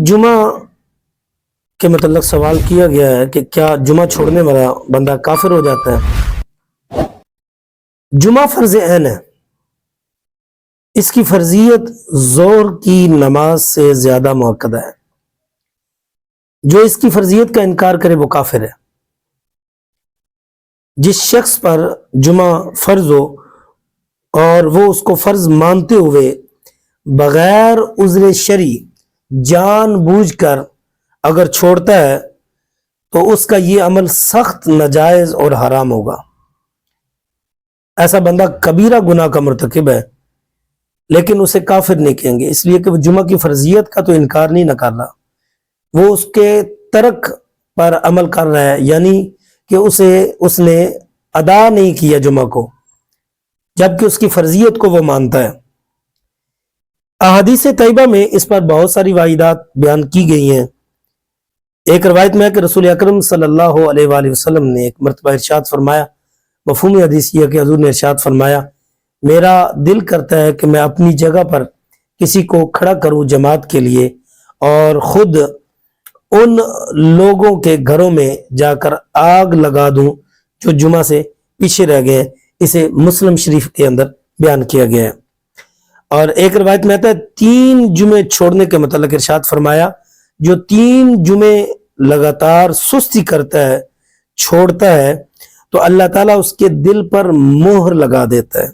جمعہ کے متعلق سوال کیا گیا ہے کہ کیا جمعہ چھوڑنے والا بندہ کافر ہو جاتا ہے؟ جمعہ فرض عین ہے، اس کی فرضیت ظہر کی نماز سے زیادہ مؤکدہ ہے۔ جو اس کی فرضیت کا انکار کرے وہ کافر ہے۔ جس شخص پر جمعہ فرض ہو اور وہ اس کو فرض مانتے ہوئے بغیر عذر شرعی جان بوجھ کر اگر چھوڑتا ہے تو اس کا یہ عمل سخت ناجائز اور حرام ہوگا۔ ایسا بندہ کبیرہ گناہ کا مرتکب ہے، لیکن اسے کافر نہیں کہیں گے، اس لیے کہ وہ جمعہ کی فرضیت کا تو انکار نہیں کر رہا، وہ اس کے ترک پر عمل کر رہا ہے، یعنی کہ اس نے ادا نہیں کیا جمعہ کو، جبکہ اس کی فرضیت کو وہ مانتا ہے۔ احادیث طیبہ میں اس پر بہت ساری واحدات بیان کی گئی ہیں۔ ایک روایت میں ہے کہ رسول اکرم صلی اللہ علیہ وآلہ وسلم نے ایک مرتبہ ارشاد فرمایا، مفہوم حدیث یہ کہ حضور نے ارشاد فرمایا، میرا دل کرتا ہے کہ میں اپنی جگہ پر کسی کو کھڑا کروں جماعت کے لیے اور خود ان لوگوں کے گھروں میں جا کر آگ لگا دوں جو جمعہ سے پیچھے رہ گئے ہیں۔ اسے مسلم شریف کے اندر بیان کیا گیا ہے۔ اور ایک روایت میں آتا ہے 3 جمعے چھوڑنے کے متعلق ارشاد فرمایا، جو 3 جمعے لگاتار سستی کرتا ہے، چھوڑتا ہے، تو اللہ تعالیٰ اس کے دل پر مہر لگا دیتا ہے۔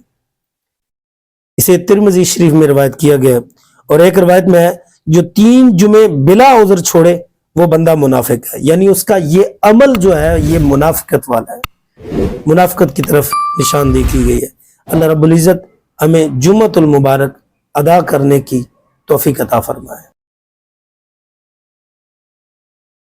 اسے ترمذی شریف میں روایت کیا گیا۔ اور ایک روایت میں ہے جو 3 جمعے بلا عذر چھوڑے وہ بندہ منافق ہے، یعنی اس کا یہ عمل جو ہے یہ منافقت والا ہے، منافقت کی طرف نشاندہی کی گئی ہے۔ اللہ رب العزت ہمیں جمعۃ المبارک ادا کرنے کی توفیق عطا فرمائے۔